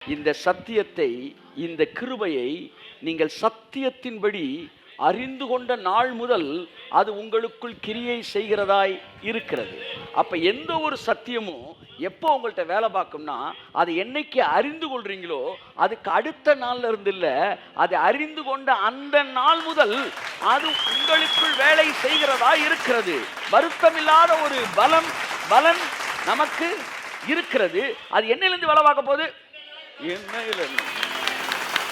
இந்த சத்தியத்தை, இந்த கிருபையை நீங்கள் சத்தியத்தின்படி அறிந்து கொண்ட நாள் முதல் அது உங்களுக்குள் கிரியை செய்கிறதாய் இருக்கிறது. அப்ப எந்த ஒரு சத்தியமும் எப்போ உங்கள்கிட்ட வேலை பார்க்கும்னா, அது என்னைக்கு அறிந்து கொள்றீங்களோ அதுக்கு அடுத்த நாள்ல இருந்து இல்லை, அது அறிந்து கொண்ட அந்த நாள் முதல் அது உங்களுக்குள் வேலை செய்கிறதா இருக்கிறது. வருத்தமில்லாத ஒரு பலன் நமக்கு இருக்கிறது. அது என்னையிலிருந்து வேலை பார்க்க போகுது? என்னையிலிருந்து.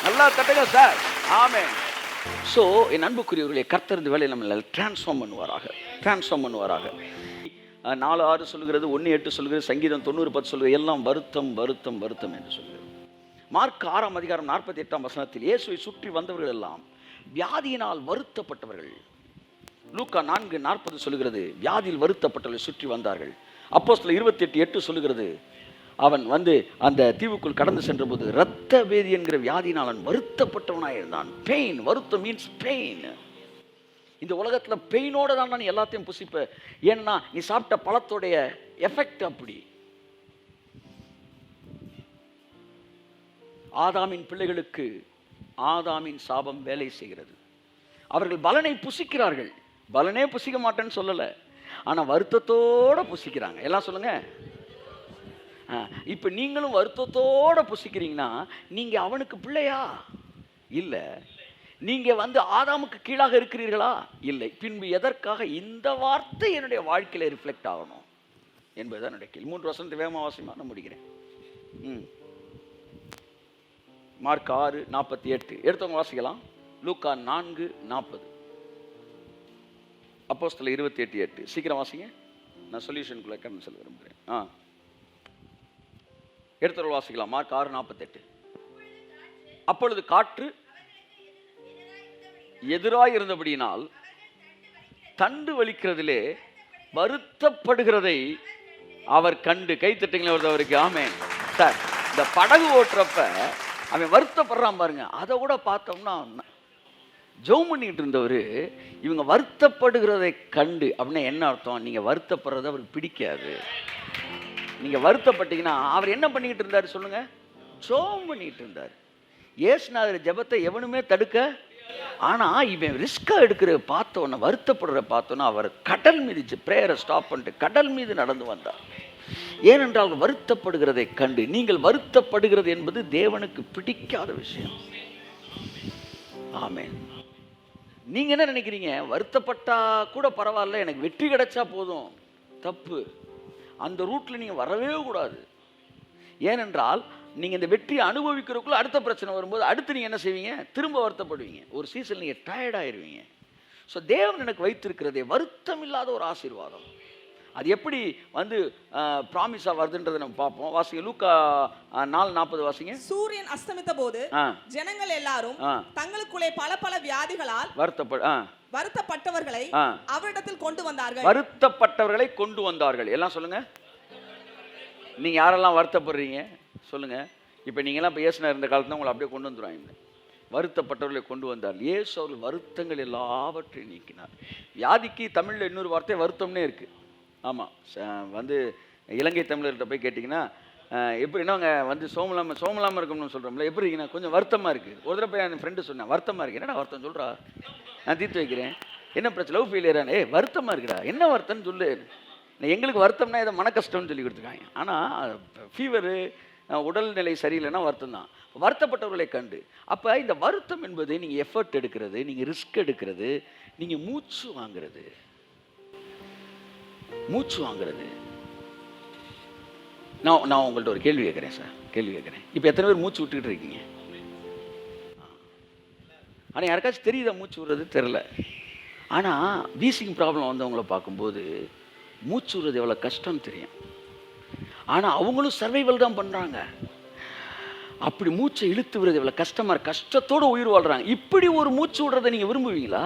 நல்லா தட்டுங்க சார். ஆமென். ஸோ என் அன்புக்குரியவர்களே, கர்த்தர் இந்த வேலையை நம்ம டிரான்ஸ்ஃபார்ம் பண்ணுவாராக. 4:6 சொல்கிறது, 1:8 சொல்கிறது, சங்கீதம் 90:10 சொல்கிறது, எல்லாம் வருத்தம் வருத்தம் வருத்தம் என்று சொல்கிறது. மார்க் 6:48 இயேசுவை சுற்றி வந்தவர்கள் எல்லாம் வியாதியினால் வருத்தப்பட்டவர்கள். லூக்கா 4:40 சொல்கிறது, வியாதியில் வருத்தப்பட்டவர்கள் சுற்றி வந்தார்கள். அப்போஸ்தலர் 28:8 சொல்கிறது, அவன் அந்த தீவுக்குள் கடந்து சென்ற போது இரத்த வேதி என்கிற வியாதியினால் அவன் வருத்தப்பட்டவனாக இருந்தான். பெயின், வருத்தம் மீன்ஸ் பெயின். இந்த உலகத்தில் பெயினோட தான் நான் எல்லாத்தையும் புசிப்பேன். ஏன்னா நீ சாப்பிட்ட பழத்தோடைய எஃபெக்ட் அப்படி. ஆதாமின் பிள்ளைகளுக்கு ஆதாமின் சாபம் வேலை செய்கிறது. அவர்கள் பலனை புசிக்கிறார்கள். பலனே புசிக்க மாட்டேன்னு சொல்லலை, ஆனால் வருத்தத்தோடு புசிக்கிறாங்க. எல்லாம் சொல்லுங்க. இப்போ நீங்களும் வருத்தத்தோடு புசிக்கிறீங்கன்னா நீங்கள் அவனுக்கு பிள்ளையா? இல்லை. நீங்கள் ஆதாமுக்கு கீழாக இருக்கிறீர்களா? இல்லை. பின்பு எதற்காக இந்த வார்த்தை என்னுடைய வாழ்க்கையில் ரிஃப்ளெக்ட் ஆகணும் என்பதுதான் என்னுடைய கேள்வி. 3 வசனத்தை வேகமாக நான் முடிக்கிறேன். மார்க் 6:48 எடுத்தவங்க வாசிக்கலாம். லூக்கா 4:40, அப்போஸ்தலர் 28:8. சீக்கிரம் வாசிங்க, நான் சொல்யூஷனுக்குள்ள கடந்து செல்ல விரும்புகிறேன். எடுத்தவர்கள் வாசிக்கலாம். மார்க் 6:48. அப்பொழுது காற்று எதிராய் இருந்தபடியினால் தண்டு வலிக்கிறதிலே வருத்தப்படுகிறதை அவர் கண்டு. கை தட்டுங்களே ஒருத்தவருக்கு. ஆமென் சார். இந்த படகு ஓட்டுறப்ப அவன் வருத்தப்படுறான் பாருங்க. அதை கூட பார்த்தோம்னா ஜெபம் பண்ணிக்கிட்டு இருந்தவர் இவங்க வருத்தப்படுகிறதை கண்டு அப்படின்னா என்ன அர்த்தம்? நீங்கள் வருத்தப்படுறது அவருக்கு பிடிக்காது. நீங்கள் வருத்தப்பட்டீங்கன்னா அவர் என்ன பண்ணிக்கிட்டு இருந்தார் சொல்லுங்க? ஜெபம் பண்ணிக்கிட்டு இருந்தார். இயேசுநாதர் ஜெபத்தை எவனுமே தடுக்க. ஆனால் இவன் ரிஸ்காக எடுக்கிற பார்த்தோன்னா, வருத்தப்படுற பார்த்தோன்னா அவர் கடல் மீது பிரேயரை ஸ்டாப் பண்ணிட்டு கடல் மீது நடந்து வந்தார். ஏனென்றால் வருத்தப்படுகிறதை கண்டு. நீங்கள் வருத்தப்படுகிறது என்பது தேவனுக்கு பிடிக்காத விஷயம். ஆமென். நீங்கள் என்ன நினைக்கிறீங்க? வருத்தப்பட்டா கூட பரவாயில்ல, எனக்கு வெற்றி கிடைச்சா போதும். தப்பு. அந்த ரூட்டில் நீங்கள் வரவே கூடாது. ஏனென்றால் நீங்கள் இந்த வெற்றியை அனுபவிக்கிறதுக்குள்ள அடுத்த பிரச்சனை வரும்போது அடுத்து நீங்கள் என்ன செய்வீங்க? திரும்ப வருத்தப்படுவீங்க. ஒரு சீசன் நீங்கள் டயர்டாயிருவீங்க. ஸோ தேவன் எனக்கு வைத்திருக்கிறதே வருத்தம் இல்லாத ஒரு ஆசீர்வாதம். அது எப்படி ப்ராமிஸாக வருதுன்றதை நம்ம பார்ப்போம். வாசிங்க. லூக்கா 4:40 வாசிங்க. சூரியன் அஸ்தமித்த போது ஜனங்கள் எல்லாரும் தங்களுக்குள்ளே பல பல வியாதிகளால் வருத்தப்பட்டவர்களை அவரிடத்தில் கொண்டு வந்தார்கள். வருத்தப்பட்டவர்களை கொண்டு வந்தார்கள். எல்லாம் சொல்லுங்க. நீங்க யாரெல்லாம் வருத்தப்படுறீங்க சொல்லுங்க. இப்போ நீங்களாம் இப்போ இயேசுனா இருந்த காலத்தில் உங்களை அப்படியே கொண்டு வந்துடுவாங்க. வருத்தப்பட்டவர்களை கொண்டு வந்தார். இயேசு அவர்கள் வருத்தங்கள் எல்லாவற்றையும் நீக்கினார். வியாதிக்கு தமிழில் இன்னொரு வார்த்தை வருத்தம்னே இருக்குது. ஆமாம். இலங்கை தமிழர்கிட்ட போய் கேட்டிங்கன்னா எப்படி என்னங்க சோமலாமல் இருக்கணும்னு சொல்கிறோம்ல, எப்படி இருக்கீங்கன்னா கொஞ்சம் வருத்தமாக இருக்குது. ஒரு தடவை போய் என் ஃப்ரெண்டு சொன்னேன், வருத்தமாக இருக்கு. என்னடா வருத்தம் சொல்கிறா? நான் தீர்த்து வைக்கிறேன். என்ன பிரச்சனை? லவ் ஃபெயிலியரானே. வருத்தமாக இருக்குடா. என்ன வருத்தம்னு சொல்லு. எங்களுக்கு வருத்தம்னா ஏதோ மன கஷ்டம்னு சொல்லி கொடுத்துருக்காங்க. ஆனால் ஃபீவரு, உடல்நிலை சரியில்லைன்னா வருத்தம் தான். வருத்தப்பட்டவர்களை கண்டு. அப்போ இந்த வருத்தம் என்பது நீங்கள் எஃபர்ட் எடுக்கிறது, நீங்கள் ரிஸ்க் எடுக்கிறது, நீங்கள் மூச்சு வாங்கிறது. நான் உங்கள்கிட்ட ஒரு கேள்வி கேட்குறேன் சார். இப்போ எத்தனை பேர் மூச்சு விட்டுக்கிட்டு இருக்கீங்க? ஆனால் யாருக்காச்சும் தெரியுதா மூச்சு விடுறது? தெரில. ஆனால் வீசிங் ப்ராப்ளம் வந்தவங்கள பார்க்கும்போது மூச்சு விடுறது எவ்வளோ கஷ்டம் தெரியும். ஆனால் அவங்களும் சர்வைவல் தான் பண்ணுறாங்க. அப்படி மூச்சை இழுத்து விடுறது எவ்வளோ கஷ்டமாக, கஷ்டத்தோடு உயிர் வாழ்கிறாங்க. இப்படி ஒரு மூச்சு விடுறதை நீங்கள் விரும்புவீங்களா?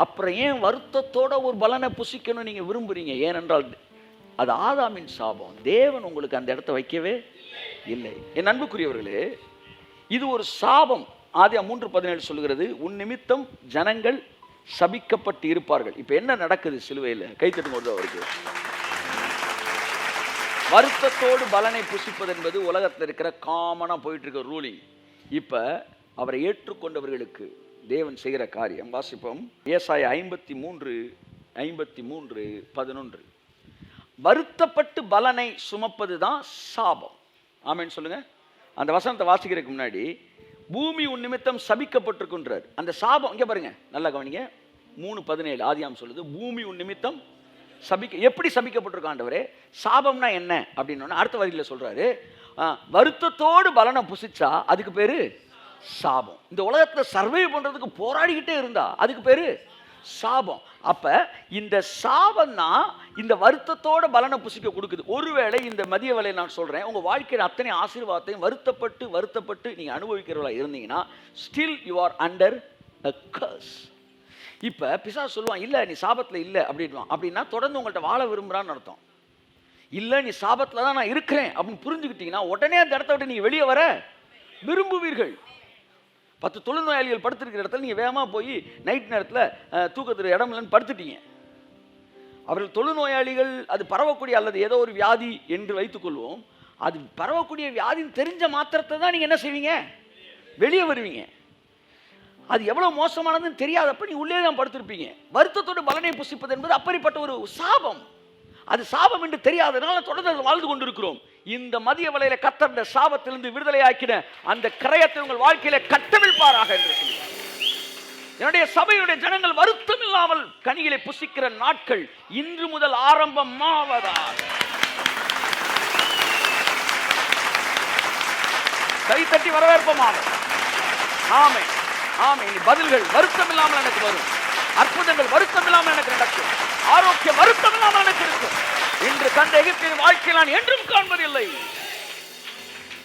அப்புறம் ஏன் வருத்தத்தோட ஒரு பலனை புசிக்கணும் நீங்கள் விரும்புகிறீங்க? ஏனென்றால் அது ஆதாமின் சாபம். தேவன் உங்களுக்கு அந்த இடத்த வைக்கவே இல்லை. என் அன்புக்குரியவர்களே, இது ஒரு சாபம். ஆதியாகமம் 3:17 சொல்கிறது, உன் நிமித்தம் ஜனங்கள் சபிக்கப்பட்டு இருப்பார்கள். இப்போ என்ன நடக்குது சிலுவையில்? கைத்தட்டும் போது அவருக்கு வருத்தத்தோடு பலனை புசிப்பது என்பது உலகத்தில் இருக்கிற காமனா போயிட்டு இருக்க ரூலிங். இப்ப அவரை ஏற்றுக்கொண்டவர்களுக்கு தேவன் செய்கிற காரியம் வாசிப்போம். ஏசாயா 53:11. வருத்தப்பட்டு பலனை சுமப்பது தான் சாபம். ஆமென் சொல்லுங்க. அந்த வசனத்தை வாசிக்கிறதுக்கு முன்னாடி பூமி உன் நிமித்தம் சபிக்கப்பட்டிருக்கின்றார். அந்த சாபம் இங்க பாருங்க, நல்லா கவனிங்க. 3:17 ஆதியாம் சொல்லுது, பூமி உன் நிமித்தம் எப்படி சபிக்கப்பட்டிருக்க ஆண்டவரே? சாபம்னா என்ன அப்படின்னு அடுத்த வரியில சொல்றாரு, வருத்தத்தோடு பலனை புசிச்சா அதுக்கு பேரு சாபம். இந்த உலகத்துல சர்வை பண்றதுக்கு போராடிக்கிட்டே இருந்தா அதுக்கு பேரு சாபம். அப்ப இந்த சாபம் தான் இந்த வருத்தத்தோட பலனை புசிக்க கொடுக்குது. ஒருவேளை இந்த மதிய வேளை நான் சொல்றேன், உங்க வாழ்க்கையில் அத்தனை ஆசீர்வாதத்தையும் வருத்தப்பட்டு நீங்க அனுபவிக்கிறவளா இருந்தீங்கன்னா still you are under a curse. இப்ப பிசாசு சொல்லுவான், இல்ல நீ சாபத்துல இல்ல அப்படின்னா தொடர்ந்து உங்கள்ட்ட வாழ விரும்புறான்னு அர்த்தம். இல்ல நீ சாபத்துல தான் நான் இருக்கிறேன் அப்படின்னு புரிஞ்சுக்கிட்டீங்கன்னா உடனே அந்த இடத்த விட்டு நீங்க வெளியே வர விரும்புவீர்கள். 10 தொழுநோயாளிகள் படுத்திருக்கிற இடத்துல நீங்க வேகமா போய் நைட் நேரத்துல தூக்கத்துல இடம் இல்லைன்னு படுத்துட்டீங்க. அவர்கள் தொழுநோயாளிகள், அது பரவக்கூடிய அல்லது ஏதோ ஒரு வியாதி என்று வைத்துக் கொள்வோம். அது பரவக்கூடிய வியாதின்னு தெரிஞ்ச மாத்திரத்தை தான் நீங்க என்ன செய்வீங்க? வெளியே வருவீங்க. அது எவ்வளவு மோசமானதுன்னு தெரியாதப்ப நீ உள்ளே தான் படுத்திருப்பீங்க. வருத்தத்தோடு பலனை புசிப்பது என்பது அப்படிப்பட்ட ஒரு சாபம். அது சாபம் என்று தெரியாதனால தொடர்ந்து வாழ்ந்து கொண்டிருக்கிறோம். இந்த மதிய வேளையில கர்த்தர் இந்த சாபத்திலிருந்து விடுதலையாக்கின அந்த கிரயத்தை உங்கள் வாழ்க்கையில கட்டவிழ்ப்பாராக என்று சொல்லுவார். என்னுடைய சபையுடைய ஜனங்கள் வருத்தம் இல்லாமல் கனிகளை புசிக்கிற நாட்கள் இன்று முதல் ஆரம்பமாவதா? கை தட்டி வரவேற்பமாக. ஆமென், ஆமென். பதில்கள் வருத்தம் இல்லாமல் எனக்கு வரும். அற்புதங்கள் வருத்தம் இல்லாமல் எனக்கு நடக்கும். ஆரோக்கியம் வருத்தம் இல்லாமல் எனக்கு இருக்கும். இன்று கண்ட எகிப்தின் வாழ்க்கையில் நான் என்றும் காண்பதில்லை.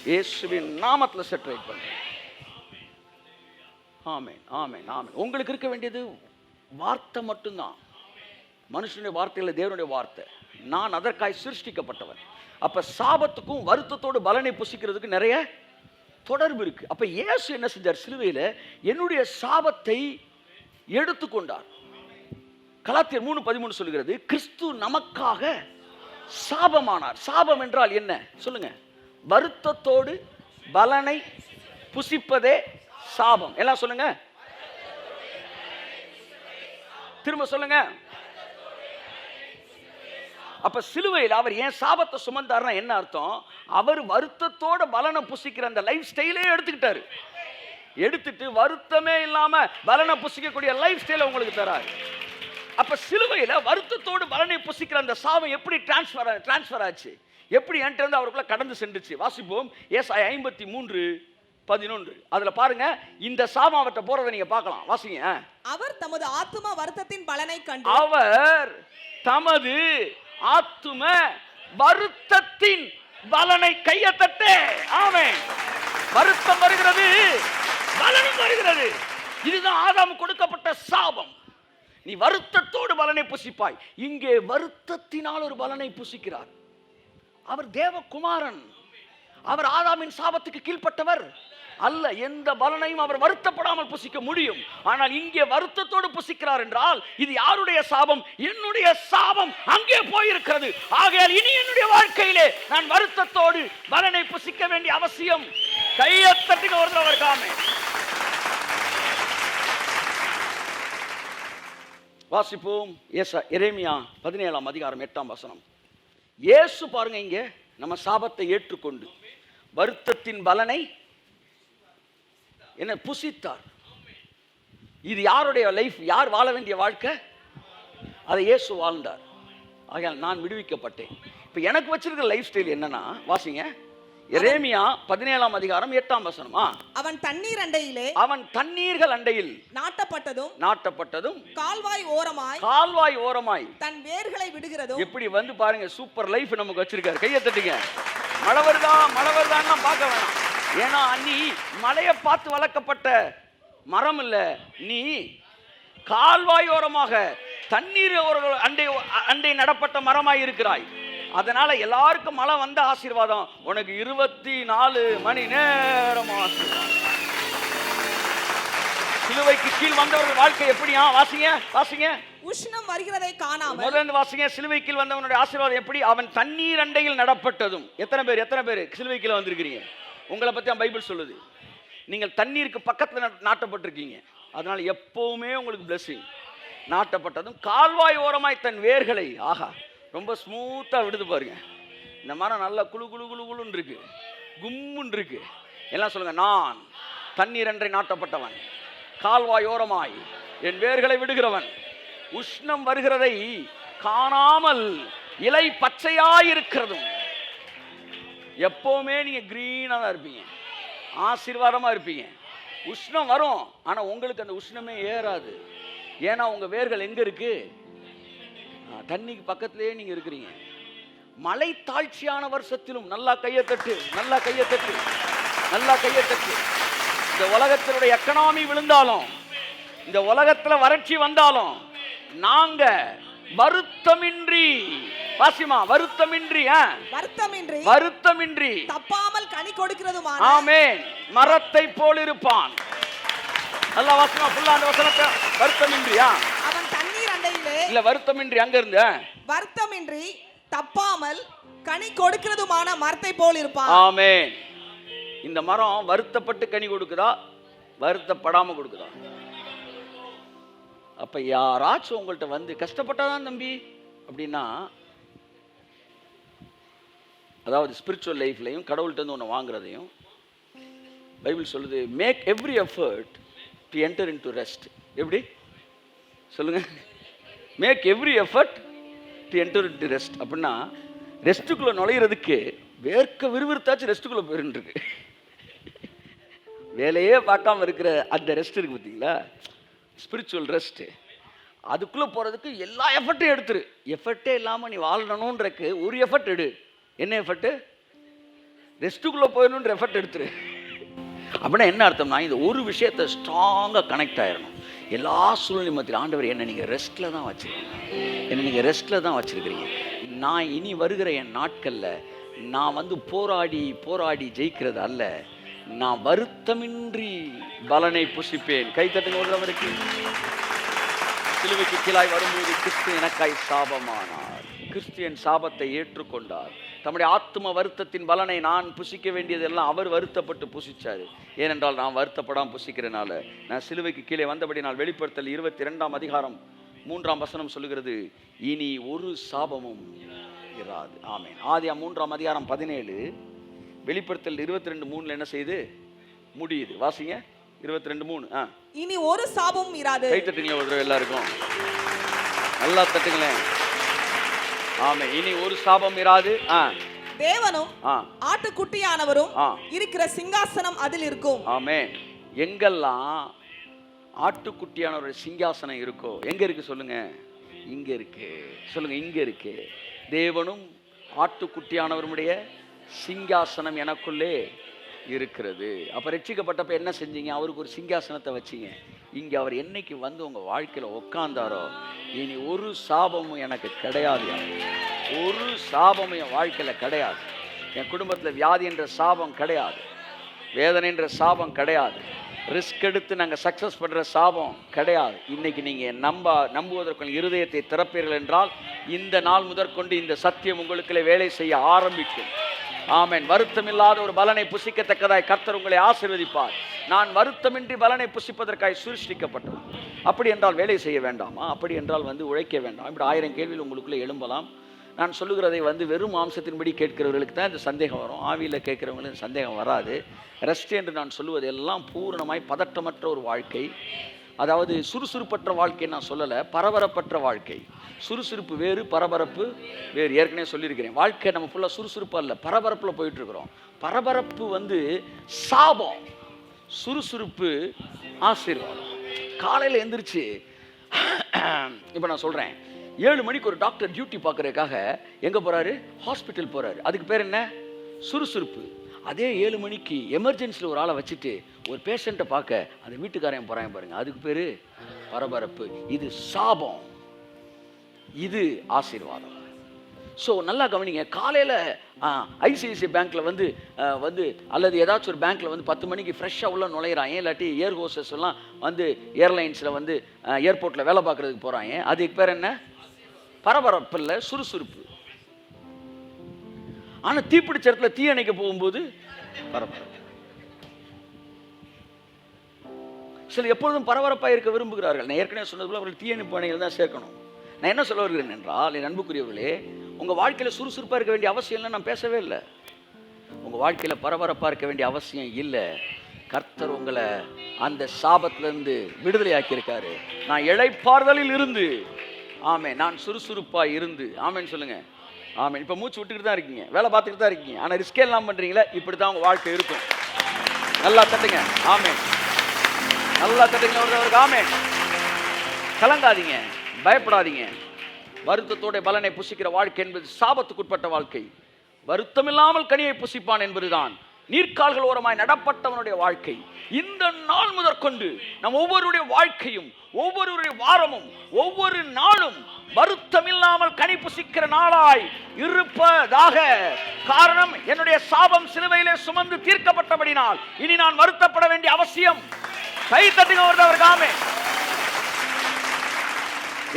இயேசுவின் நாமத்தில் செட்ரைட் பண்ணு. ஆமென், ஆமென், ஆமென். உங்களுக்கு இருக்க வேண்டியது வார்த்தை மட்டும்தான். மனுஷனுடைய வார்த்தை இல்லை, தேவனுடைய வார்த்தை. நான் அதற்காய் சிருஷ்டிக்கப்பட்டவன். அப்ப சாபத்துக்கும் வருத்தத்தோடு பலனை புசிக்கிறதுக்கு நிறைய தொடர்பு இருக்கு. அப்ப இயேசு என்ன செஞ்சார்? சிலுவையில என்னுடைய சாபத்தை எடுத்துக்கொண்டார். கலாத்தியர் 3:13 சொல்லுகிறது, கிறிஸ்து நமக்காக சாபமானார். சாபம் என்றால் என்ன சொல்லுங்க? வருத்தத்தோடு பலனை புசிப்பதே சாபம். எல்லாம் சொல்லுங்க, திரும்ப சொல்லுங்க. அப்ப சிலுவையில் அவர் ஏன் சாபத்தை சுமந்தார்னா என்ன அர்த்தம்? அவர் வருத்தத்தோட பலனை புசிக்கிற அந்த லைஃப் ஸ்டைலே எடுத்துக்கிட்டாரு. எடுத்துட்டு வருத்தமே இல்லாம பலனை புசிக்கக்கூடிய லைஃப் ஸ்டைலை உங்களுக்கு தராரு. அப்ப சிலுவையில வருத்தத்தோடு பலனை புசிக்கிற அந்த சாபம் எப்படி டிரான்ஸ்ஃபர் ஆச்சு? எப்படி என்கிட்ட இருந்து அவருக்குள்ள கடந்து சென்றுச்சு? வாசிப்போம். ஏசாயா 53:11. அதுல பாருங்க, இந்த சாபம் அவர்கிட்ட போறதை நீங்க பார்க்கலாம். வாசிங்க. அவர் தமது ஆத்தும வருத்தத்தின் பலனை கண்டு, அவர் தமது ஆத்தும வருத்தத்தின் பலனை கையத்தட்டே. ஆமென். வருத்தம் வருகிறது, பலனும் வருகிறது. இதுதான் ஆதாம் கொடுக்கப்பட்ட சாபம். நீ வருத்தத்தோடு பலனை புசிப்பாய். இங்கே வருத்தத்தினால் ஒரு பலனை புசிக்கிறார். அவர் தேவகுமாரன். அவர் ஆதாமின் சாபத்துக்கு கீழ்ப்பட்டவர் அல்ல. எந்த பலனையும் அவர் வருத்தப்படாமல் புசிக்க முடியும். ஆனால் இங்கே வருத்தத்தோடு புசிக்கிறார் என்றால் இது யாருடைய சாபம்? என்னுடைய சாபம் அங்கே போயிருக்கிறது. ஆகையால் இனி என்னுடைய வாழ்க்கையிலே நான் வருத்தத்தோடு பலனை புசிக்க வேண்டிய அவசியம். கையத்தட்டுங்க ஒரு தடவை இருக்காமே. வாசிப்போம். எரேமியா 17:8. இயேசு பாருங்க, இங்க நம்ம சாபத்தை ஏற்றுக்கொண்டு வருத்தத்தின் பலனை என்ன புசித்தார். இது யாருடைய லைஃப்? யார் வாழ வேண்டிய வாழ்க்கை? அதை இயேசு வாழ்ந்தார். ஆகையால் நான் விடுவிக்கப்பட்டேன். இப்ப எனக்கு வச்சிருக்கிற லைஃப் ஸ்டைல் என்னன்னா, வாசிங்க. எரேமியா 17:8. அவன் தண்ணீர் அண்டையிலே, அவன் தண்ணீர்கள் அண்டையில் நாட்டப்பட்டதும் கால்வாய் ஓரமாய் தன் வேர்களை விடுகிறதும். எப்படி வந்து பாருங்க, சூப்பர் லைஃப் நமக்கு வச்சிருக்காரு. கையை தட்டுங்க. மழை வருதான்னா பார்க்க வேணாம். ஏன்னா நீ மலையை பார்த்து வளர்க்கப்பட்ட மரம் இல்ல, நீ கால்வாய் ஓரமாக தண்ணீர் அண்டை நடப்பட்ட மரமாய் இருக்கிறாய். அதனால எல்லாருக்கும் மழை வந்த ஆசீர்வாதம், உனக்கு 24 மணி நேரம் ஆசீர்வாதம். சிலுவைக்கு கீழ் வந்தவர்கள் வாழ்க்கை எப்படியா? வாசிங்க வாசிங்க. உஷ்ணம் வருகிறதை காணாமல். முதல்ல வாசிங்க. சிலுவை கீழ் வந்தவனுடைய ஆசீர்வாதம் எப்படி? அவன் தண்ணீர் அண்டையில் நடப்பட்டதும். எத்தனை பேர் சிலுவை கீழ் வந்திருக்கிறீங்க? உங்களை பத்தி பைபிள் சொல்லுது, நீங்கள் தண்ணீருக்கு பக்கத்துல நாட்டப்பட்டிருக்கீங்க. அதனால எப்பவுமே உங்களுக்கு பிளெஸிங். நாட்டப்பட்டதும் கால்வாய் ஓரமாய் தன் வேர்களை, ஆஹா ரொம்ப ஸ்மூத்தா விடுது பாருங்க. இந்த மரம் நல்லா குழு குழு குழு குழுன்னு இருக்கு, கும்முன்னு இருக்கு. எல்லாம் சொல்லுங்க, நான் தண்ணீர் அன்றை நாட்டப்பட்டவன், கால்வாய் ஓரமாய் என் வேர்களை விடுகிறவன், உஷ்ணம் வருகிறதை காணாமல் இலை பச்சையாயிருக்கிறதும். எப்பவுமே நீங்க கிரீனா தான் இருப்பீங்க, ஆசீர்வாதமா இருப்பீங்க. உஷ்ணம் வரும், ஆனா உங்களுக்கு அந்த உஷ்ணமே ஏறாது. ஏன்னா உங்க வேர்கள் எங்க இருக்கு? தண்ணிக்கு பக்கத்திலேயே நீங்க இருக்கிறீங்க. மலை தாழ்ச்சியான வருஷத்திலும் நல்லா கையத்தட்டு, நல்லா கையத்தட்டு, நல்லா கையத்தட்டு. இந்த உலகத்தினுடைய எக்கனாமி விழுந்தாலும், இந்த உலகத்துல வறட்சி வந்தாலும், நாங்க வருத்தமின்றி, வாசிமா, வருத்தமின்றி வருத்தமின்றி தப்பாமல் கனி கொடுக்கிறதுமான, ஆமென், மரத்தை போல் இருப்பான். நல்லா வாசிமா, ஃபுல்லா அந்த வசனத்தை. வருத்தமின்றியா? அவன் தண்ணீர் அண்டையிலே, இல்ல வருத்தமின்றி அங்க இருந்து, வருத்தமின்றி தப்பாமல் கனி கொடுக்கிறதுமான மரத்தை போல் இருப்பான். ஆமென். இந்த மரம் வருத்தப்பட்டு கனி கொடுக்குதா, வருத்தப்படாம கொடுக்குதா? அப்ப யாராச்சும் உங்கள்கிட்ட வந்து கஷ்டப்பட்டாதான் தம்பி அப்படின்னா, அதாவது ஸ்பிரிச்சுவல் லைஃப்லையும் கடவுள்கிட்ட இருந்து ஒன்று வாங்குறதையும் பைபிள் சொல்லுது, make every effort to enter into rest. எப்படி சொல்லுங்க? Make every effort to enter into rest அப்படின்னா, ரெஸ்ட்டுக்குள்ள நுழையிறதுக்கு வேர்க்க விறுவிறுத்தாச்சும் ரெஸ்ட்டுக்குள்ள போயிருக்கு. வேலையே பார்க்காம இருக்கிற அந்த ரெஸ்ட் இருக்கு பார்த்தீங்களா, ஸ்பிரிச்சுவல் ரெஸ்ட். அதுக்குள்ளே போகிறதுக்கு எல்லா எஃபர்ட்டும் எடுத்துரு. எஃபர்ட்டே இல்லாமல் நீ வாழணுன்றக்கு ஒரு எஃபர்ட் எடு. என்ன எஃபர்ட்டு? ரெஸ்ட்டுக்குள்ளே போயிடணுன்ற எஃபர்ட் எடுத்துரு. அப்படின்னா என்ன அர்த்தம்னா, இந்த ஒரு விஷயத்தை ஸ்ட்ராங்காக கனெக்ட் ஆகிடணும். எல்லா சூழ்நிலை மத்தியில் ஆண்டவர் என்னை நீங்கள் ரெஸ்ட்டில் தான் வச்சுருக்கீங்க, என்னை நீங்கள் ரெஸ்ட்டில் தான் வச்சுருக்கிறீங்க. நான் இனி வருகிற என் நாட்களில் நான் வந்து போராடி போராடி ஜெயிக்கிறது அல்ல, நான் வருத்தமின்றி பலனை புசிப்பேன். கைத்தட்டுங்க ஒரு தவறுக்கு. சிலுவைக்கு கீழாய் வரும்போது கிறிஸ்து எனக்காய் சாபமானார். கிறிஸ்தியன் சாபத்தை ஏற்றுக்கொண்டார். தம்முடைய ஆத்ம வருத்தத்தின் பலனை நான் புசிக்க வேண்டியதெல்லாம் அவர் வருத்தப்பட்டு புசிச்சாரு. ஏனென்றால் நான் வருத்தப்படாமல் புசிக்கிறனால நான் சிலுவைக்கு கீழே வந்தபடி நான் வெளிப்படுத்தல் 22ஆம் அதிகாரம் 3ஆம் வசனம் சொல்லுகிறது, இனி ஒரு சாபமும் இராது. ஆமென். ஆதியாகமம் 3ஆம் அதிகாரம் 17, வெளிப்படுத்தல் 22:3 என்ன செய்யுது? முடியுது. வாசிங்க 22:3. இனி ஒரு சாபமும் இராது. கை தட்டுங்களேன் ஒரு தடவை எல்லாருக்கும், நல்லா தட்டுங்களேன். ஆமென். இனி ஒரு சாபம் இராது. தேவனும் ஆட்டுக்குட்டியானவரும் இருக்கிற சிங்காசனம் அதில் இருக்கும். ஆமென். எங்கெல்லாம் ஆட்டுக்குட்டியானவருடைய சிங்காசனம் இருக்கோ, எங்க இருக்கு சொல்லுங்க? இங்க இருக்கு. சொல்லுங்க, இங்க இருக்கு. தேவனும் ஆட்டுக்குட்டியானவருடைய சிங்காசனம் எனக்குள்ளே இருக்கிறது. அப்ப ரட்சிக்கப்பட்டப்ப என்ன செஞ்சீங்க? அவருக்கு ஒரு சிங்காசனத்தை வச்சீங்க. இங்க அவர் என்னைக்கு வந்து உங்க வாழ்க்கையில உட்கார்ந்தாரோ, இனி ஒரு சாபமும் எனக்கு கிடையாது. ஒரு சாபமும் என் வாழ்க்கையில கிடையாது. என் குடும்பத்தில் வியாதி என்ற சாபம் கிடையாது, வேதனை என்ற சாபம் கிடையாது, ரிஸ்க் எடுத்து நாங்கள் சக்ஸஸ் பண்ணுற சாபம் கிடையாது. இன்னைக்கு நீங்கள் நம்புவதற்கு இருதயத்தை திறப்பீர்கள் என்றால், இந்த நாள் முதற்கொண்டு இந்த சத்தியம் உங்களுக்குள்ளே வேலை செய்ய ஆரம்பிக்கும். ஆமென். வருத்தமில்லாத ஒரு பலனை புசிக்கத்தக்கதாய் கர்த்தர் உங்களை ஆசீர்வதிப்பார். நான் வருத்தமின்றி பலனை புசிப்பதற்காய் சிருஷ்டிக்கப்பட்டவன். அப்படி என்றால் வேலை செய்ய வேண்டாமா? அப்படி என்றால் உழைக்க வேண்டாம்? இப்படி 1000 கேள்விகள் உங்களுக்குள்ளே எழும்பலாம். நான் சொல்லுகிறதை வெறும் மாம்சத்தின்படி கேட்கிறவர்களுக்கு தான் இந்த சந்தேகம் வரும். ஆவியில் கேட்கிறவங்களுக்கு சந்தேகம் வராது. ரெஸ்ட் என்று நான் சொல்லுவது எல்லாம் பூரணமாய் பதட்டமற்ற ஒரு வாழ்க்கை. அதாவது சுறுசுறுப்பற்ற வாழ்க்கை நான் சொல்லலை, பரபரப்பற்ற வாழ்க்கை. சுறுசுறுப்பு வேறு, பரபரப்பு வேறு. ஏற்கனவே சொல்லியிருக்கிறேன். வாழ்க்கை நம்ம ஃபுல்லாக சுறுசுறுப்பு அல்ல, பரபரப்பில் போயிட்டுருக்குறோம். பரபரப்பு சாபம், சுறுசுறுப்பு ஆசீர்வாதம். காலையில் எந்திரிச்சு இப்போ நான் சொல்கிறேன், 7 மணிக்கு ஒரு டாக்டர் டியூட்டி பார்க்குறதுக்காக எங்கே போகிறாரு? ஹாஸ்பிட்டல் போகிறாரு. அதுக்கு பேர் என்ன? சுறுசுறுப்பு. அதே 7 மணிக்கு எமர்ஜென்சியில் ஒரு ஆளை வச்சுட்டு ஒரு பேஷண்ட்டை பார்க்க அந்த வீட்டுக்காரன் போகிறாங்க பாருங்க, அதுக்கு பேர் பரபரப்பு. இது சாபம், இது ஆசீர்வாதம். ஸோ நல்லா கவனிங்க. காலையில் ஐசிஐசிஐ பேங்க்கில் வந்து அல்லது ஏதாச்சும் ஒரு பேங்க்கில் வந்து 10 மணிக்கு ஃப்ரெஷ்ஷாக உள்ள நுழையிறாங்க. இல்லாட்டி ஏர் ஹோஸ்டஸ் எல்லாம் வந்து ஏர்லைன்ஸில் வந்து ஏர்போர்ட்டில் வேலை பார்க்குறதுக்கு போகிறாங்க. அதுக்கு பேர் என்ன? பரபரப்பு இல்லை, சுறுசுறுப்பு. ஆனால் தீப்பிடிச்ச இடத்துல தீ அணைக்க போகும்போது பரபரப்பு. சில எப்பொழுதும் பரபரப்பாக இருக்க விரும்புகிறார்கள். நான் ஏற்கனவே சொன்னது போல அவர்கள் தீயணைப்பு பணிகள் தான் சேர்க்கணும். நான் என்ன சொல்ல வருகிறேன் என்றால், என் அன்புக்குரியவர்களே, உங்கள் வாழ்க்கையில் சுறுசுறுப்பாக இருக்க வேண்டிய அவசியம் இல்லை, நான் பேசவே இல்லை. உங்கள் வாழ்க்கையில் பரபரப்பாக இருக்க வேண்டிய அவசியம் இல்லை. கர்த்தர் உங்களை அந்த சாபத்திலிருந்து விடுதலை ஆக்கியிருக்காரு. நான் இளைப்பாறுதலில் இருந்து, ஆமே, நான் சுறுசுறுப்பாக இருந்து, ஆமேன்னு சொல்லுங்க. ஆமே. இப்போ மூச்சு விட்டுக்கிட்டு தான் இருக்கீங்க, வேலை பார்த்துக்கிட்டு தான் இருக்கீங்க, ஆனால் ரிஸ்கே எல்லாம் பண்ணுறீங்களா? இப்படி தான் உங்கள் வாழ்க்கை இருக்கும். நல்லா தட்டுங்க. ஆமே. நல்லா தட்டுங்க. அவருக்கு ஆமே. கலங்காதீங்க, பயப்படாதீங்க. வருத்தத்தோட பலனை புசிக்கிற வாழ்க்கை என்பது சாபத்துக்குட்பட்ட வாழ்க்கை. வருத்தம் இல்லாமல் கனியை புசிப்பான் என்பதுதான் நீர்க்கால்கள் ஓரமாய் நடப்பட்டவனுடைய வாழ்க்கை. இந்த நாள் முதற்கொண்டு நம் ஒவ்வொருடைய வாழ்க்கையும், ஒவ்வொருடைய வாரமும், ஒவ்வொரு நாளும் வருத்தம் இல்லாமல் கனி புசிக்கிற நாளாய் இருப்பதாக. காரணம், என்னுடைய சாபம் சிலுவையிலே சுமந்து தீர்க்கப்பட்டபடினால் இனி நான் வருத்தப்பட வேண்டிய அவசியம். கை தட்டுங்க அவருக்கு ஆமே.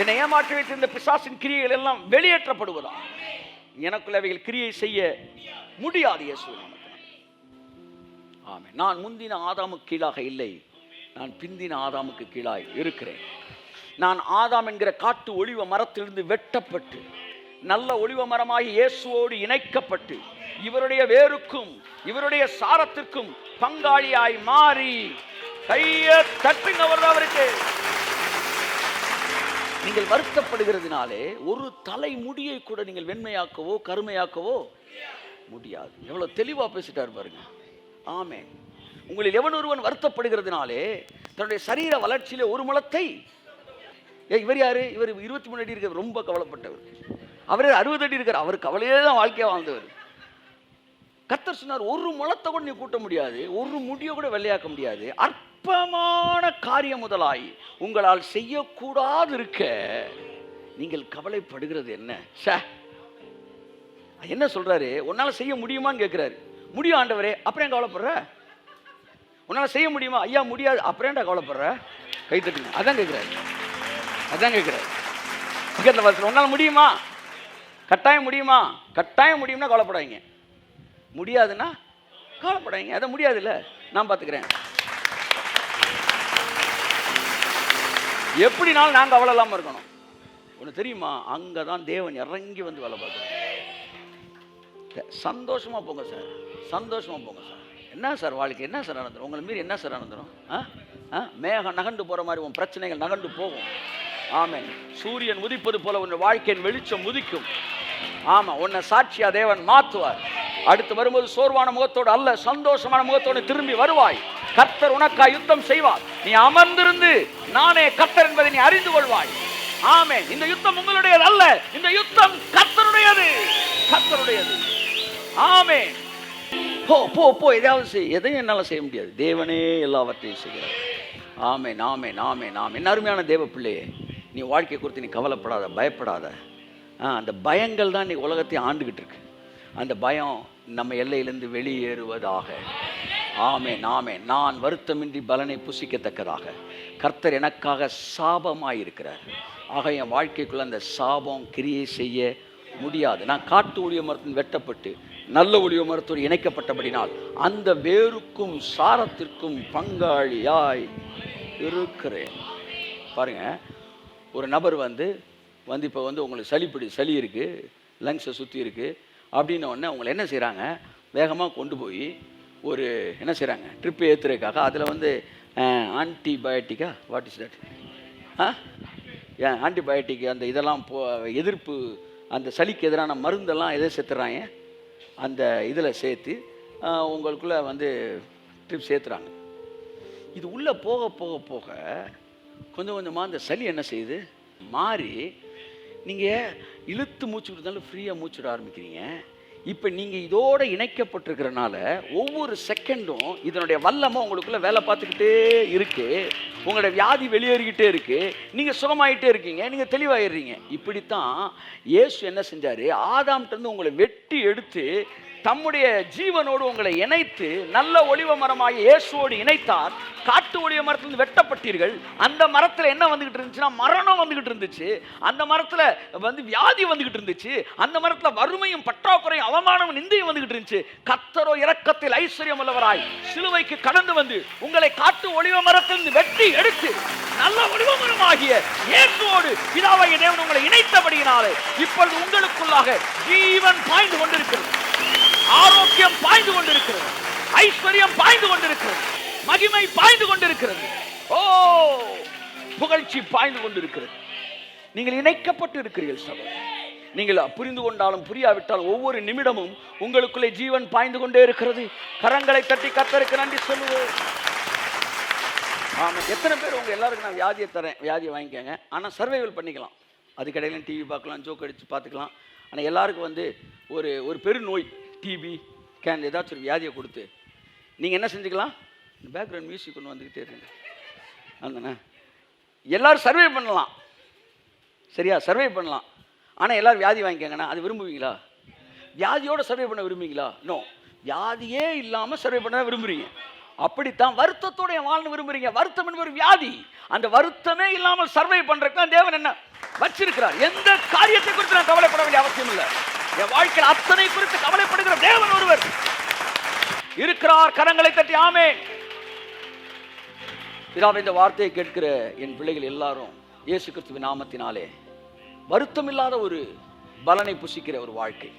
என்னை ஏமாற்றி வைத்த இந்த பிசாசின் கிரியைகள் எல்லாம் வெளியேற்றப்படுவதா. எனக்குள்ள அவைகள் கிரியை செய்ய முடியாது. இயேசுவின் நாமத்தினாலே. ஆமே. நான் முந்தின ஆதாமுக்கு கீழாக இல்லை, நான் பிந்தின ஆதாமுக்கு கீழாய் இருக்கிறேன். நான் ஆதாம் என்கிற காட்டு ஒலிவ மரத்திலிருந்து வெட்டப்பட்டு நல்ல ஒலிவ மரமாகி இயேசுவோடு இணைக்கப்பட்டு இவருடைய வேருக்கும் இவருடைய சாரத்திற்கும் பங்காளியாய் மாறி. கையை தட்டுங்க அவருக்கு. நீங்கள் வருத்தப்படுகிறதுனாலே ஒரு தலை முடியை கூட நீங்கள் வெண்மையாக்கவோ கருமையாக்கவோ முடியாது. எவ்வளவு தெளிவா பேசிட்டார் பாருங்க. ஆமே. உங்களில் எவன் ஒருவன் வருத்தப்படுகிறதுனாலே தன்னுடைய சரீர வளர்ச்சியில ஒரு முளத்தை, இவர் யாரு? இவர் 23 அடி இருக்க, ரொம்ப கவலைப்பட்டவர். அவரே 60 அடி இருக்கார், அவர் கவலையே தான் வாழ்க்கையா வாழ்ந்தவர். கர்த்தர் சொன்னார், ஒரு முளத்தை கூட நீ கூட்ட முடியாது, ஒரு முடியை கூட வெள்ளையாக்க முடியாது. அற்பமான காரியம் முதலாய் உங்களால் செய்யக்கூடாது இருக்க நீங்கள் கவலைப்படுகிறது என்ன? என்ன சொல்றாரு? உன்னால செய்ய முடியுமான்னு கேட்கிறாரு. முடியும் ஆண்டவரே. அப்புறம் ஏன் கவலைப்படுற? உன்னால செய்ய முடியுமா? ஐயா முடியாது. அப்புறம் ஏன்டா கவலைப்படுற? கை தட்டுங்க. அதான் கேட்கிறாரு. பக்கத்தில் வர, உன்னால முடியுமா? கட்டாயம் முடியுமா? கட்டாயம் முடியும்னா கவலைப்படாதீங்க. முடியாதுன்னா கவலைப்படாதீங்க. அதை முடியாது இல்லை, நான் பார்த்துக்கிறேன். எப்படினாலும் நாங்கள் கவலை இல்லாமல் இருக்கணும். ஒன்று தெரியுமா? அங்கே தான் தேவன் இறங்கி வந்து வேலை பார்க்குறோம். சந்தோஷமாக போங்க சார், சந்தோஷமாக போங்க சார். என்ன சார் வாழ்க்கை? என்ன சார் நடந்துடும்? உங்களை மீறி என்ன சார் நடந்துடும்? மேகம் நகண்டு போகிற மாதிரி உன் பிரச்சனைகள் நகண்டு போகும். ஆமென். சூரியன் உதிப்பது போல உன் வாழ்க்கையின் வெளிச்சம் உதிக்கும். ஆமாம், உன்னை சாட்சியா தேவன் மாற்றுவார். அடுத்து வரும்போது சோர்வான முகத்தோடு அல்ல, சந்தோஷமான முகத்தோடு திரும்பி வருவாய். கர்த்தர் உனக்கா யுத்தம் செய்வார். நீ அமர்ந்திருந்து நானே கர்த்தர் என்பதை நீ அறிந்து கொள்வாய். ஆமென். இந்த யுத்தம் உங்களுடையது அல்ல, இந்த யுத்தம் கர்த்தருடையது. கர்த்தருடையது. ஆமென். போ போ போ, எதையாவது செய். எதையும் என்னால் செய்ய முடியாது, தேவனே எல்லாவற்றையும் செய்கிறார். ஆமென், ஆமென், ஆமென், ஆமென். என்ன அருமையான தேவ பிள்ளையே, நீ வாழ்க்கை குறித்து நீ கவலைப்படாத, பயப்படாத. அந்த பயங்கள் தான் நீ உலகத்தை ஆண்டுகிட்டு இருக்கு. அந்த பயம் நம்ம எல்லையிலிருந்து வெளியேறுவதாக. ஆமென், ஆமென். நான் வருத்தமின்றி பலனை புசிக்கத்தக்கதாக கர்த்தர் எனக்காக சாபமாயிருக்கிறார். ஆக என் வாழ்க்கைக்குள்ள அந்த சாபம் கிரியை செய்ய முடியாது. நான் காட்டு ஒளிய மரத்தின் வெட்டப்பட்டு நல்ல ஒளிய மரத்தோடு இணைக்கப்பட்டபடினால் அந்த வேருக்கும் சாரத்திற்கும் பங்காளியாய் இருக்கிறேன். பாருங்க, ஒரு நபர் வந்து இப்போ உங்களுக்கு சளி இருக்குது, லங்ஸை சுற்றி இருக்குது அப்படின்ன உடனே அவங்களை என்ன செய்கிறாங்க, வேகமாக கொண்டு போய் ஒரு என்ன செய்கிறாங்க, ட்ரிப்பு ஏற்றுறதுக்காக அதில் ஆன்டிபயோட்டிக்கா, வாட் இஸ் தட்? ஆன்டிபயோட்டிக் அந்த இதெல்லாம் எதிர்ப்பு, அந்த சளிக்கு எதிரான மருந்தெல்லாம் எதை சேர்த்துறாங்க, அந்த இதில் சேர்த்து உங்களுக்குள்ளே ட்ரிப் சேர்த்துறாங்க. இது உள்ளே போக போக போக கொஞ்சம் கொஞ்சமாக அந்த சளி என்ன செய்யுது, மாறி நீங்கள் இழுத்து மூச்சு விடுறதாலும் ஃப்ரீயாக மூச்சு விட ஆரம்பிக்கிறீங்க. இப்போ நீங்கள் இதோட இணைக்கப்பட்டிருக்கிறனால ஒவ்வொரு செகண்டும் இதனுடைய வல்லமை உங்களுக்குள்ள வேலை பார்த்துக்கிட்டே இருக்கு. உங்களோட வியாதி வெளியேறிக்கிட்டே இருக்கு, நீங்கள் சுகமாயிட்டே இருக்கீங்க, நீங்கள் தெளிவாயிடுறீங்க. இப்படித்தான் இயேசு என்ன செஞ்சார், ஆதாம்கிட்ட உங்களை வெட்டி எடுத்து தம்முடைய ஜீவனோடு உங்களை இணைத்து நல்ல ஒலிவ மரமாகிய இயேசுவோடு இணைத்தார். காட்டு ஒலிவ மரத்திலிருந்து வெட்டப்பட்டீர்கள். அந்த மரத்தில் என்ன வந்துகிட்டு இருந்துச்சுன்னா மரணம் வந்துகிட்டு இருந்துச்சு. அந்த மரத்தில் வியாதி வந்துகிட்டு இருந்துச்சு. அந்த மரத்தில் வறுமையும் பற்றாக்குறையும் அவமானமும் நிந்தையும் வந்துகிட்டு இருந்துச்சு. கர்த்தரோ இரக்கத்தில் ஐஸ்வர்யம் உள்ளவராய் சிலுவைக்கு கடந்து வந்து உங்களை காட்டு ஒலிவ மரத்திலிருந்து வெட்டி எடுத்து நல்ல ஒலிவ மரமாகிய இயேசுவோடு பிதாவாகிய தேவன் உங்களை இணைத்தபடியினாலே இப்பொழுது உங்களுக்குள்ளாக ஜீவன் பாய்ந்து கொண்டிருக்கிறது, ஆரோக்கியம் பாய்ந்து கொண்டிருக்கிறது, ஐஸ்வர்யம் பாய்ந்து கொண்டிருக்கிறது, மகிமை பாய்ந்து கொண்டிருக்கிறது, ஓ புகழ்ச்சி பாய்ந்து கொண்டிருக்கிறது. நீங்கள் இணைக்கப்பட்டு இருக்கிறீர்கள் சகோதரர். நீங்கள் புரிந்து கொண்டாலும் புரியாவிட்டாலும் ஒவ்வொரு நிமிடமும் உங்களுக்குள்ளே ஜீவன் பாய்ந்து கொண்டே இருக்கிறது. கரங்களை தட்டி கர்த்தருக்கு நன்றி சொல்லுவோம். ஆமாம். எத்தனை பேர் உங்க எல்லாருக்கும் நான் வியாதியை தரேன், வியாதியை வாங்கிக்கோங்க, ஆனால் சர்வைவல் பண்ணிக்கலாம். அதுக்கடையில் டிவி பார்க்கலாம், ஜோக் அடித்து பார்த்துக்கலாம். ஆனால் எல்லாருக்கும் ஒரு பெரு நோய், டிபி, கேன், ஏதாச்சும் ஒரு வியாதியை கொடுத்து நீங்கள் என்ன செஞ்சுக்கலாம், பேக்ரவுண்ட் மியூசிக் ஒன்று வந்துக்கிட்டே இருங்க. அதுதானே எல்லோரும் சர்வே பண்ணலாம், சரியா, சர்வே பண்ணலாம். ஆனால் எல்லோரும் வியாதி வாங்கிக்கங்கன்னா அது விரும்புவீங்களா? வியாதியோடு சர்வே பண்ண விரும்புவீங்களா? நோ. வியாதியே இல்லாமல் சர்வே பண்ண விரும்புகிறீங்க. அப்படித்தான் வருத்தத்தோட வாழ்ந்து விரும்புகிறீங்க. வருத்தம் என்பது ஒரு வியாதி. அந்த வருத்தமே இல்லாமல் சர்வே பண்ணுறதுக்கு தான் தேவன் என்ன வச்சிருக்கிறார். எந்த காரியத்தை குறித்து நான் கவலைப்பட வேண்டிய அவசியம் இல்லை. என் வாழ்க்கையில் அத்தனை குறித்து கவலைப்படுகிற தேவன் ஒருவர் இருக்கிறார். கரங்களை தட்டி ஆமென். பிதாவே, இந்த வார்த்தையை கேட்கிற என் பிள்ளைகள் எல்லாரும் இயேசு கிறிஸ்துவின் நாமத்தினாலே வருத்தம் இல்லாத ஒரு பலனை புசிக்கிற ஒரு வாழ்க்கை,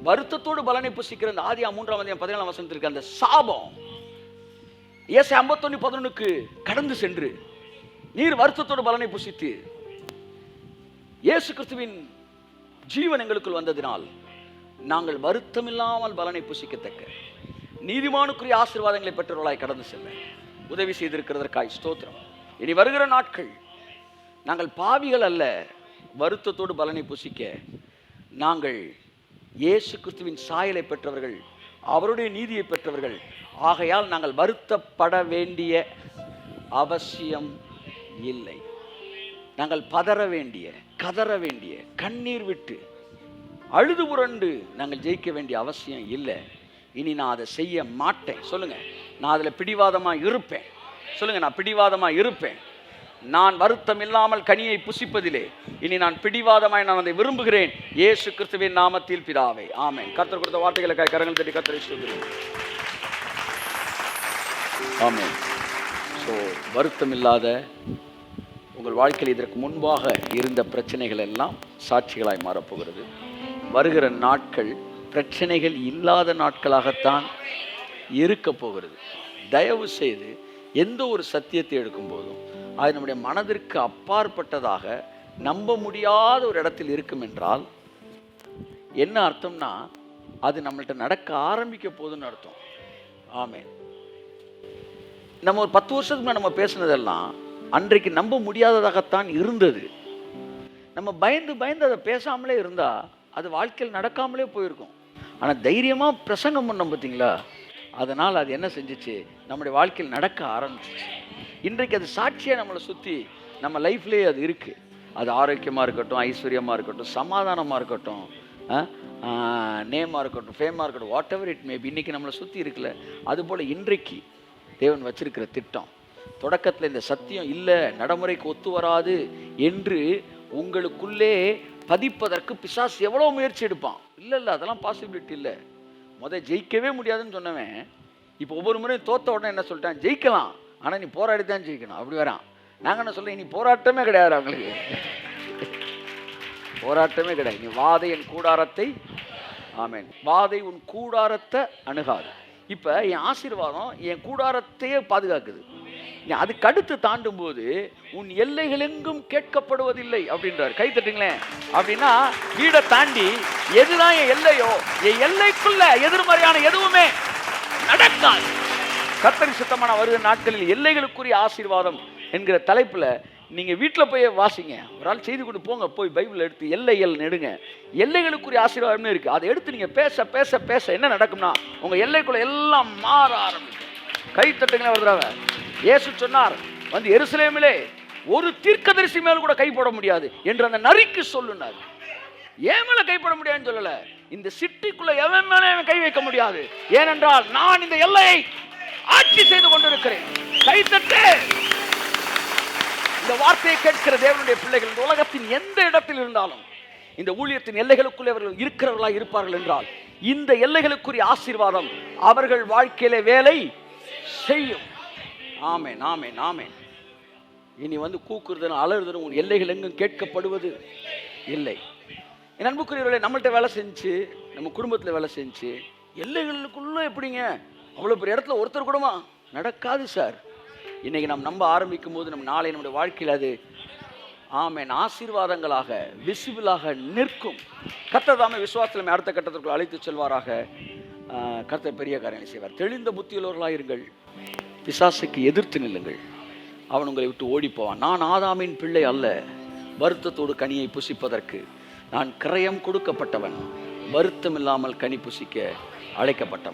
வருத்தத்தோடு பலனை புசிக்கிற அந்த ஆதியா 3:17 இருக்க அந்த சாபம் ஏசாயா 51:11 கடந்து சென்று நீர் வருத்தத்தோடு பலனை புசித்து இயேசு கிறிஸ்துவின் ஜீவன் எங்களுக்குள் வந்ததினால் நாங்கள் வருத்தமில்லாமல் பலனை புசிக்கத்தக்க நீதிமானுக்குரிய ஆசீர்வாதங்களை பெற்றவர்களாய் கடந்து செல்ல உதவி செய்திருக்கிறதற்காய் ஸ்தோத்திரம். இனி வருகிற நாட்கள் நாங்கள் பாவிகள் அல்ல, வருத்தத்தோடு பலனை புசிக்க நாங்கள் இயேசு கிறிஸ்துவின் சாயலை பெற்றவர்கள், அவருடைய நீதியை பெற்றவர்கள். ஆகையால் நாங்கள் வருத்தப்பட வேண்டிய அவசியம் இல்லை. நாங்கள் பதற வேண்டிய, கதற வேண்டிய, கண்ணீர் விட்டு அழுது புரண்டு நாங்கள் ஜெயிக்க வேண்டிய அவசியம் இல்லை. இனி நான் அதை செய்ய மாட்டேன். சொல்லுங்க, நான் அதில் பிடிவாதமாக இருப்பேன். சொல்லுங்க, நான் பிடிவாதமாக இருப்பேன். நான் வருத்தம் இல்லாமல் கனியை புசிப்பதிலே இனி நான் பிடிவாதமாய் நான் அதை விரும்புகிறேன். இயேசு கிறிஸ்துவின் நாமத்தில் பிதாவே, ஆமென். கர்த்தர் கொடுத்த வார்த்தைகளுக்காக கரங்கள் தட்டி கர்த்தரை ஸ்தோத்திரிக்கிறேன். ஆமென். ஸோ வருத்தம் இல்லாத உங்கள் வாழ்க்கையில் இதற்கு முன்பாக இருந்த பிரச்சனைகள் எல்லாம் சாட்சிகளாய் மாறப்போகிறது. வருகிற நாட்கள் பிரச்சனைகள் இல்லாத நாட்களாகத்தான் இருக்க போகிறது. தயவு செய்து எந்த ஒரு சத்தியத்தை எடுக்கும் போதும் அது நம்முடைய மனதிற்கு அப்பாற்பட்டதாக நம்ப முடியாத ஒரு இடத்தில் இருக்கும் என்றால் என்ன அர்த்தம்னா அது நம்மள்கிட்ட நடக்க ஆரம்பிக்க போகுதுன்னு அர்த்தம். ஆமென். நம்ம ஒரு 10 வருஷத்துக்கு முன்னாடி நம்ம பேசுனதெல்லாம் அன்றைக்கு நம்ப முடியாததாகத்தான் இருந்தது. நம்ம பயந்து பயந்து அதை பேசாமலே இருந்தால் அது வாழ்க்கையில் நடக்காமலே போயிருக்கும். ஆனால் தைரியமாக பிரசங்கம் பண்ணோம் பார்த்தீங்களா, அதனால் அது என்ன செஞ்சிச்சு, நம்முடைய வாழ்க்கையில் நடக்க ஆரம்பிச்சிச்சு. இன்றைக்கு அது சாட்சியாக நம்மளை சுற்றி நம்ம லைஃப்லேயே அது இருக்குது. அது ஆரோக்கியமாக இருக்கட்டும், ஐஸ்வர்யமாக இருக்கட்டும், சமாதானமாக இருக்கட்டும், நேமாக இருக்கட்டும், ஃபேமாக இருக்கட்டும், வாட் எவர் இட் மேபி, இன்றைக்கி நம்மளை சுற்றி இருக்குல்ல. அதுபோல் இன்றைக்கு தேவன் வச்சிருக்கிற திட்டம், தொடக்கத்தில் இந்த சத்தியம் இல்லை, நடைமுறைக்கு ஒத்து வராது என்று உங்களுக்குள்ளே பதிப்பதற்கு பிசாசு எவ்வளோ முயற்சி எடுப்பான். இல்லை அதெல்லாம் பாசிபிலிட்டி இல்லை. ஜெயிக்கவே முடியாதுன்னு சொன்னவன் இப்போ ஒவ்வொரு முறையும் தோத்த உடனே என்ன சொல்லிட்டான், ஜெயிக்கலாம், ஆனால் நீ போராடி தான் ஜெயிக்கணும். அப்படி வரான். நாங்கள் என்ன சொல்கிறேன், நீ போராட்டமே கிடையாது, அவங்களுக்கு போராட்டமே கிடையாது. நீ வாதை என் கூடாரத்தை, ஆமென், வாதை உன் கூடாரத்தை அணுகாது. இப்போ என் ஆசீர்வாதம் என் கூடாரத்தையே பாதுகாக்குது. நீ அதுக்கு அடுத்து தாண்டும் போது உன் எல்லைகள் எங்கும் கேட்கப்படுவதில்லை அப்படின்றார். கை தட்டுங்களேன். அப்படின்னா வீடை தாண்டி எதுதான் என் எல்லையோ, என் எல்லைக்குள்ள எதிர்மறையான எதுவுமே நடக்காது. கர்த்தரின் சுத்தமான வருகிற நாட்களில் எல்லைகளுக்குரிய ஆசீர்வாதம் என்கிற தலைப்புல நீங்க வீட்டில் போய் வாசிங்க. ஒரு ஆள் செய்தி கொண்டு போங்க, போய் பைபிள் எடுத்து எல்லைகள் நெடுங்க. எல்லைகளுக்குரிய ஆசீர்வாதமே இருக்கு. அதை எடுத்து நீங்க பேச பேச பேச என்ன நடக்கும்னா உங்க எல்லைக்குள்ள எல்லாம் மாற ஆரம்பிக்கும். கை தட்டுங்களே ஒரு தடவை. இயேசு சொன்னார், வந்து எருசலேமிலே ஒரு தீர்க்கதரிசி மேல் கூட கை போட முடியாது என்று அந்த நரிக்கு சொல்லுனார். ஏன் மேல கை போட முடியாதுன்னு சொல்லல, இந்த சிட்டிக்குள்ள எவன் மேல கை வைக்க முடியாது, ஏனென்றால் நான் இந்த எல்லையை ஆட்சி செய்து கொண்டிருக்கிறேன். கை தட்டு. இந்த வார்த்தையை கேட்கிற தேவனுடைய பிள்ளைகள் இந்த உலகத்தின் எந்த இடத்தில் இருந்தாலும் இந்த ஊழியத்தின் எல்லைகளுக்குள்ளே அவர்கள் இருக்கிறவர்களாக இருப்பார்கள் என்றால் இந்த எல்லைகளுக்குரிய ஆசீர்வாதம் அவர்கள் வாழ்க்கையில வேலை செய்யும். ஆமென், ஆமென், ஆமென். இனி வந்து கூக்குறதுன்னு அலறுதுன்னு உங்கள் எல்லைகள் எங்கும் கேட்கப்படுவது இல்லை. என் அன்புக்குரியவர்களே, நம்மள்கிட்ட வேலை செஞ்சு, நம்ம குடும்பத்தில் வேலை செஞ்சு எல்லைகளுக்குள்ள எப்படிங்க அவ்வளோ பெரிய இடத்துல ஒருத்தர் கூடமா நடக்காது சார். இன்னைக்கு நாம் நம்ப ஆரம்பிக்கும் போது நம்ம நாளை நம்முடைய வாழ்க்கையில் அது ஆமென் ஆசீர்வாதங்களாக விசிபிளாக நிற்கும். கர்த்தர் தாமே விசுவாசத்தில் அடுத்த கட்டத்திற்குள் அழைத்து செல்வாராக. கர்த்தர் பெரிய காரியங்களை செய்வார். தெளிந்த புத்தியுள்ளவர்களாக இருங்கள். பிசாசுக்கு எதிர்த்து நில்லுங்கள், அவன் உங்களை விட்டு ஓடி போவான். நான் ஆதாமின் பிள்ளை அல்ல, வருத்தத்தோடு கனியை புசிப்பதற்கு நான் கிரயம் கொடுக்கப்பட்டவன், வருத்தம் இல்லாமல் கனி புசிக்க அழைக்கப்பட்டவன்.